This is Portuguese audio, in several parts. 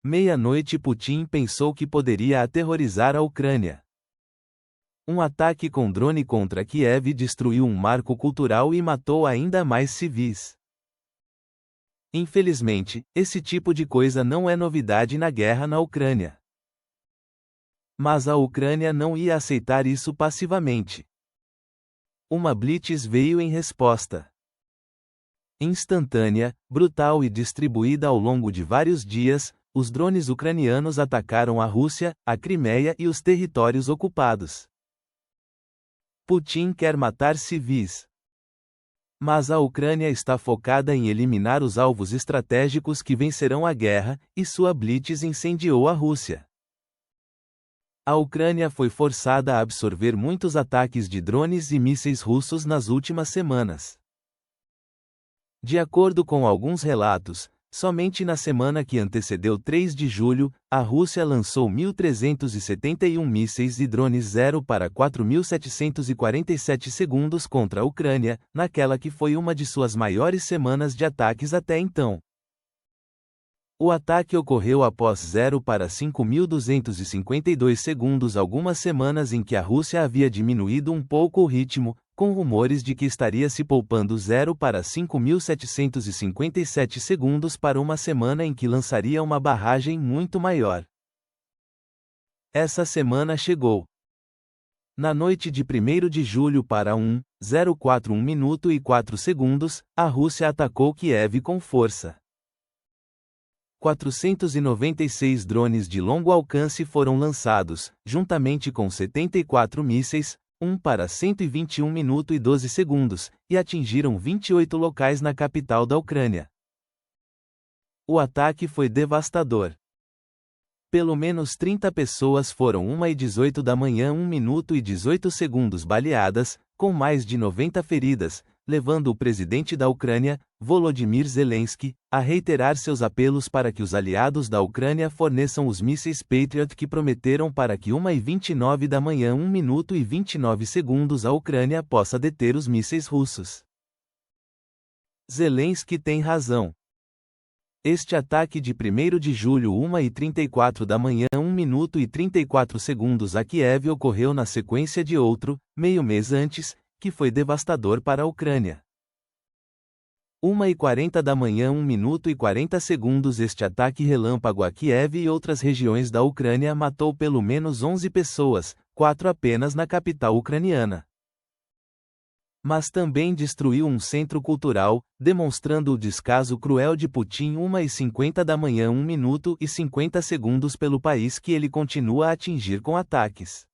Meia-noite Putin pensou que poderia aterrorizar a Ucrânia. Um ataque com drone contra Kiev destruiu um marco cultural e matou ainda mais civis. Infelizmente, esse tipo de coisa não é novidade na guerra na Ucrânia. Mas a Ucrânia não ia aceitar isso passivamente. Uma blitz veio em resposta. Instantânea, brutal e distribuída ao longo de vários dias, os drones ucranianos atacaram a Rússia, a Crimeia e os territórios ocupados. Putin quer matar civis. Mas a Ucrânia está focada em eliminar os alvos estratégicos que vencerão a guerra, e sua blitz incendiou a Rússia. A Ucrânia foi forçada a absorver muitos ataques de drones e mísseis russos nas últimas semanas. De acordo com alguns relatos, somente na semana que antecedeu 3 de julho, a Rússia lançou 1.371 mísseis e drones 0 para 4.747 segundos contra a Ucrânia, naquela que foi uma de suas maiores semanas de ataques até então. O ataque ocorreu após 0 para 5.252 segundos, algumas semanas em que a Rússia havia diminuído um pouco o ritmo, com rumores de que estaria se poupando 0 para 5.757 segundos para uma semana em que lançaria uma barragem muito maior. Essa semana chegou. Na noite de 1º de julho para 1 minuto e 4 segundos, a Rússia atacou Kiev com força. 496 drones de longo alcance foram lançados, juntamente com 74 mísseis, 1 para 121 minutos e 12 segundos, e atingiram 28 locais na capital da Ucrânia. O ataque foi devastador. Pelo menos 30 pessoas foram 1h18 da manhã 1 minuto e 18 segundos baleadas, com mais de 90 feridas, levando o presidente da Ucrânia, Volodymyr Zelensky, a reiterar seus apelos para que os aliados da Ucrânia forneçam os mísseis Patriot que prometeram para que 1h29 da manhã 1 minuto e 29 segundos a Ucrânia possa deter os mísseis russos. Zelensky tem razão. Este ataque de 1º de julho 1h34 da manhã 1 minuto e 34 segundos a Kiev ocorreu na sequência de outro, meio mês antes, que foi devastador para a Ucrânia. 1h40 da manhã 1 minuto e 40 segundos este ataque relâmpago a Kiev e outras regiões da Ucrânia matou pelo menos 11 pessoas, 4 apenas na capital ucraniana. Mas também destruiu um centro cultural, demonstrando o descaso cruel de Putin 1h50 da manhã 1 minuto e 50 segundos pelo país que ele continua a atingir com ataques.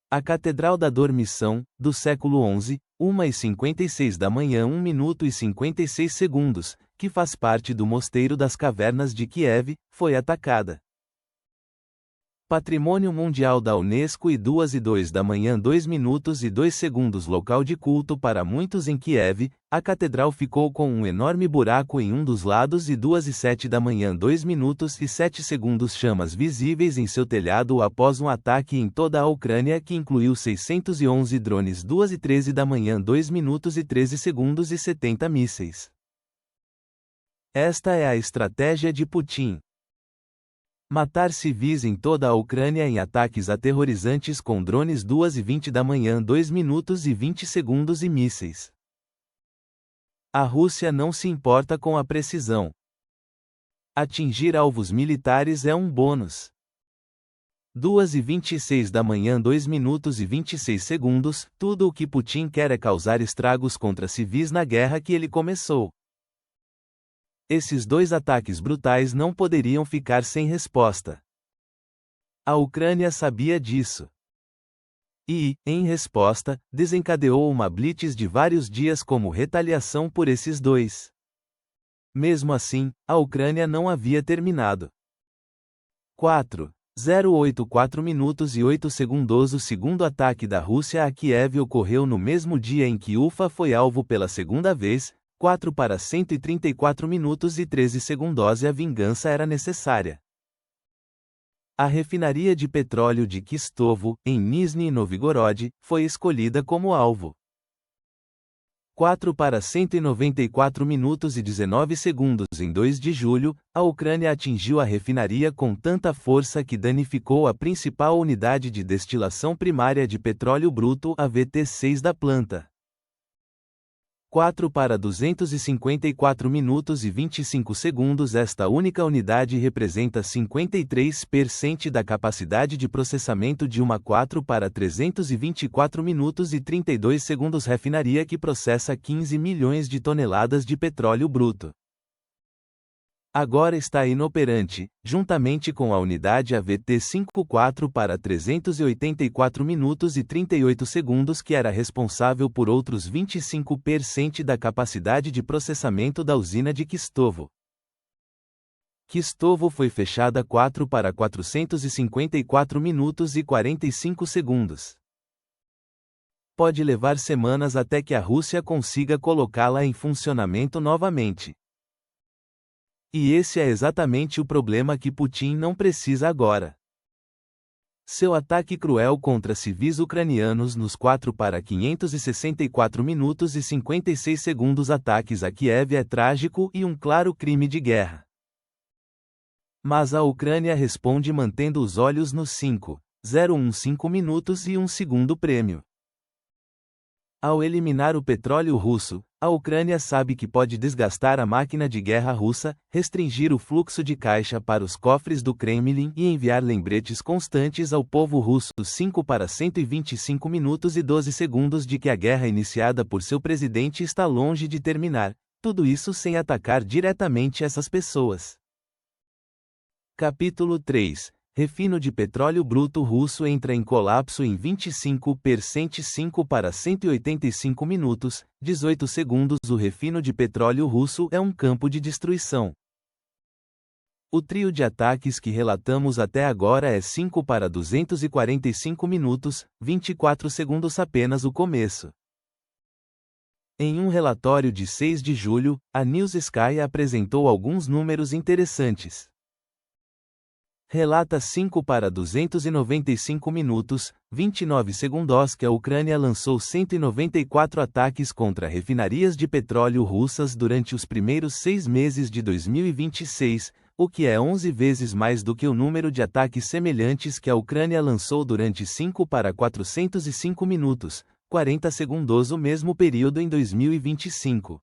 A Catedral da Dormição, do século XI, 1h56 da manhã 1 minuto e 56 segundos, que faz parte do Mosteiro das Cavernas de Kiev, foi atacada. Patrimônio Mundial da Unesco e 2h02 da manhã 2 minutos e 2 segundos local de culto para muitos em Kiev, a catedral ficou com um enorme buraco em um dos lados e 2h07 da manhã 2 minutos e 7 segundos chamas visíveis em seu telhado após um ataque em toda a Ucrânia que incluiu 611 drones 2h13 da manhã 2 minutos e 13 segundos e 70 mísseis. Esta é a estratégia de Putin. Matar civis em toda a Ucrânia em ataques aterrorizantes com drones 2h20 da manhã 2 minutos e 20 segundos e mísseis. A Rússia não se importa com a precisão. Atingir alvos militares é um bônus. 2h26 da manhã 2 minutos e 26 segundos, tudo o que Putin quer é causar estragos contra civis na guerra que ele começou. Esses dois ataques brutais não poderiam ficar sem resposta. A Ucrânia sabia disso. E, em resposta, desencadeou uma blitz de vários dias como retaliação por esses dois. Mesmo assim, a Ucrânia não havia terminado. 4:084 minutos e 8 segundos. O segundo ataque da Rússia a Kiev ocorreu no mesmo dia em que Ufa foi alvo pela segunda vez, 4 para 134 minutos e 13 segundos. E a vingança era necessária. A refinaria de petróleo de Kistovo, em Nizhny Novgorod, foi escolhida como alvo. 4 para 194 minutos e 19 segundos. Em 2 de julho, a Ucrânia atingiu a refinaria com tanta força que danificou a principal unidade de destilação primária de petróleo bruto, a VT6 da planta. 4 para 254 minutos e 25 segundos. Esta única unidade representa 53% da capacidade de processamento de uma 4 para 324 minutos e 32 segundos refinaria que processa 15 milhões de toneladas de petróleo bruto. Agora está inoperante, juntamente com a unidade AVT5 4 para 384 minutos e 38 segundos que era responsável por outros 25% da capacidade de processamento da usina de Kistovo. Kistovo foi fechada 4 para 454 minutos e 45 segundos. Pode levar semanas até que a Rússia consiga colocá-la em funcionamento novamente. E esse é exatamente o problema que Putin não precisa agora. Seu ataque cruel contra civis ucranianos nos 4 para 564 minutos e 56 segundos ataques a Kiev é trágico e um claro crime de guerra. Mas a Ucrânia responde mantendo os olhos nos 5,015 minutos e 1 segundo prêmio. Ao eliminar o petróleo russo, a Ucrânia sabe que pode desgastar a máquina de guerra russa, restringir o fluxo de caixa para os cofres do Kremlin e enviar lembretes constantes ao povo russo 5 para 125 minutos e 12 segundos de que a guerra iniciada por seu presidente está longe de terminar, tudo isso sem atacar diretamente essas pessoas. Capítulo 3. Refino de petróleo bruto russo entra em colapso em 25%. 5 para 185 minutos, 18 segundos. O refino de petróleo russo é um campo de destruição. O trio de ataques que relatamos até agora é 5 para 245 minutos, 24 segundos apenas o começo. Em um relatório de 6 de julho, a News Sky apresentou alguns números interessantes. Relata 5 para 295 minutos, 29 segundos que a Ucrânia lançou 194 ataques contra refinarias de petróleo russas durante os primeiros 6 meses de 2026, o que é 11 vezes mais do que o número de ataques semelhantes que a Ucrânia lançou durante 5 para 405 minutos, 40 segundos o mesmo período em 2025.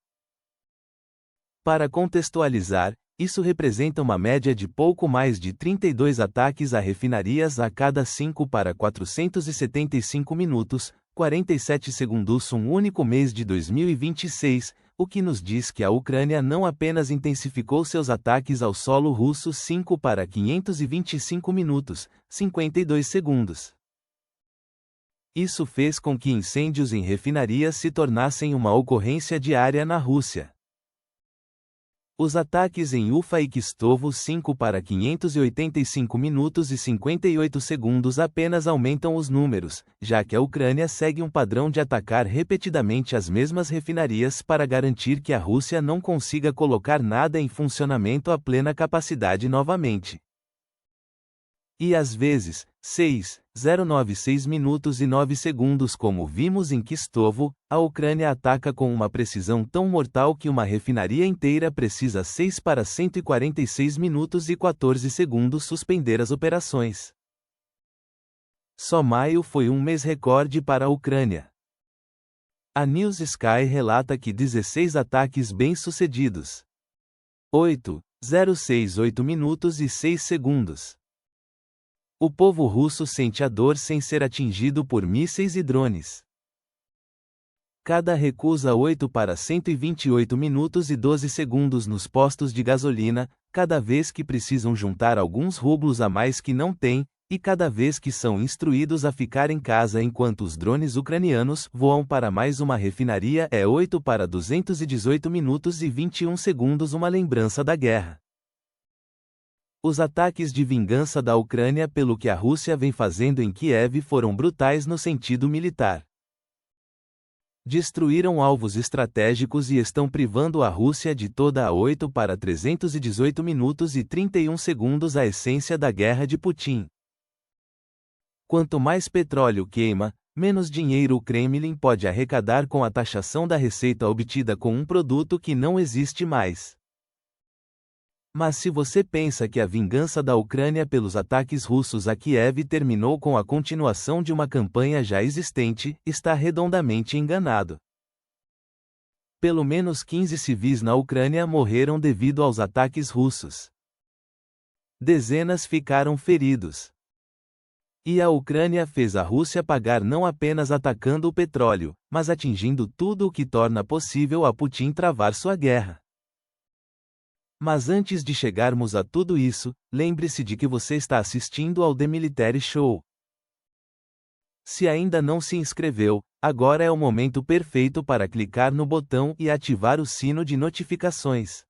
Para contextualizar, isso representa uma média de pouco mais de 32 ataques a refinarias a cada 5 para 475 minutos, 47 segundos um único mês de 2026, o que nos diz que a Ucrânia não apenas intensificou seus ataques ao solo russo 5 para 525 minutos, 52 segundos. Isso fez com que incêndios em refinarias se tornassem uma ocorrência diária na Rússia. Os ataques em Ufa e Kistovo 5 para 585 minutos e 58 segundos apenas aumentam os números, já que a Ucrânia segue um padrão de atacar repetidamente as mesmas refinarias para garantir que a Rússia não consiga colocar nada em funcionamento a plena capacidade novamente. E às vezes, 6,096 minutos e 9 segundos como vimos em Kistovo, a Ucrânia ataca com uma precisão tão mortal que uma refinaria inteira precisa 6 para 146 minutos e 14 segundos suspender as operações. Só maio foi um mês recorde para a Ucrânia. A News Sky relata que 16 ataques bem-sucedidos. 8,068 minutos e 6 segundos. O povo russo sente a dor sem ser atingido por mísseis e drones. Cada recusa 8 para 128 minutos e 12 segundos nos postos de gasolina, cada vez que precisam juntar alguns rublos a mais que não têm, e cada vez que são instruídos a ficar em casa enquanto os drones ucranianos voam para mais uma refinaria é 8 para 218 minutos e 21 segundos uma lembrança da guerra. Os ataques de vingança da Ucrânia pelo que a Rússia vem fazendo em Kiev foram brutais no sentido militar. Destruíram alvos estratégicos e estão privando a Rússia de toda a 8 para 318 minutos e 31 segundos a essência da guerra de Putin. Quanto mais petróleo queima, menos dinheiro o Kremlin pode arrecadar com a taxação da receita obtida com um produto que não existe mais. Mas se você pensa que a vingança da Ucrânia pelos ataques russos a Kiev terminou com a continuação de uma campanha já existente, está redondamente enganado. Pelo menos 15 civis na Ucrânia morreram devido aos ataques russos. Dezenas ficaram feridos. E a Ucrânia fez a Rússia pagar não apenas atacando o petróleo, mas atingindo tudo o que torna possível a Putin travar sua guerra. Mas antes de chegarmos a tudo isso, lembre-se de que você está assistindo ao The Military Show. Se ainda não se inscreveu, agora é o momento perfeito para clicar no botão e ativar o sino de notificações.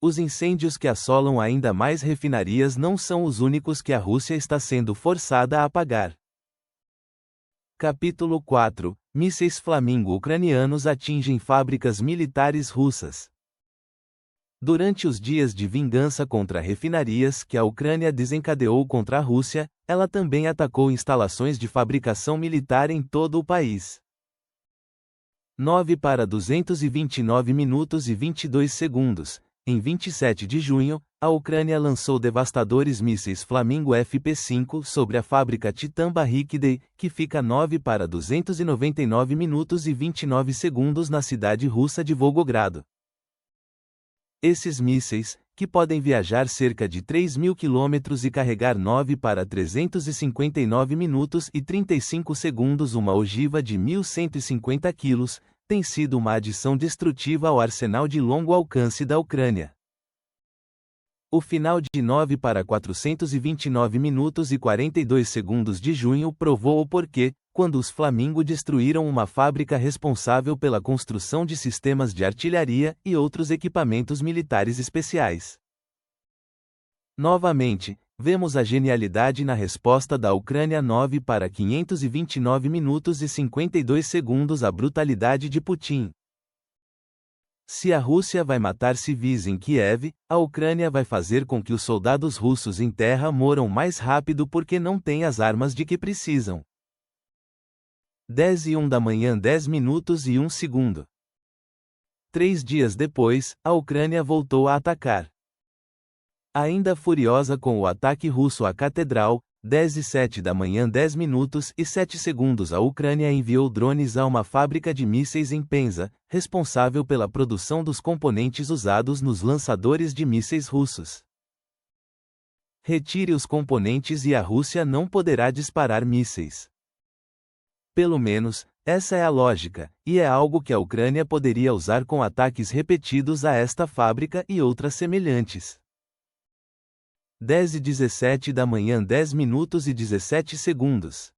Os incêndios que assolam ainda mais refinarias não são os únicos que a Rússia está sendo forçada a apagar. Capítulo 4 – Mísseis Flamingo ucranianos atingem fábricas militares russas. Durante os dias de vingança contra refinarias que a Ucrânia desencadeou contra a Rússia, ela também atacou instalações de fabricação militar em todo o país. 9:229 minutos e 22 segundos. Em 27 de junho, a Ucrânia lançou devastadores mísseis Flamingo FP-5 sobre a fábrica Titan Barrikday, que fica 9:299 minutos e 29 segundos na cidade russa de Volgogrado. Esses mísseis, que podem viajar cerca de 3.000 km e carregar 9:359 minutos e 35 segundos uma ogiva de 1.150 kg, têm sido uma adição destrutiva ao arsenal de longo alcance da Ucrânia. O final de 9:429 minutos e 42 segundos de junho provou o porquê, quando os Flamingo destruíram uma fábrica responsável pela construção de sistemas de artilharia e outros equipamentos militares especiais. Novamente, vemos a genialidade na resposta da Ucrânia 9:529 minutos e 52 segundos à brutalidade de Putin. Se a Rússia vai matar civis em Kiev, a Ucrânia vai fazer com que os soldados russos em terra moram mais rápido porque não têm as armas de que precisam. 10:01 da manhã 10 minutos e 1 segundo. 3 dias depois, a Ucrânia voltou a atacar. Ainda furiosa com o ataque russo à catedral, 10:07 da manhã 10 minutos e 7 segundos a Ucrânia enviou drones a uma fábrica de mísseis em Penza, responsável pela produção dos componentes usados nos lançadores de mísseis russos. Retire os componentes e a Rússia não poderá disparar mísseis. Pelo menos, essa é a lógica, e é algo que a Ucrânia poderia usar com ataques repetidos a esta fábrica e outras semelhantes. 10:17 da manhã 10 minutos e 17 segundos.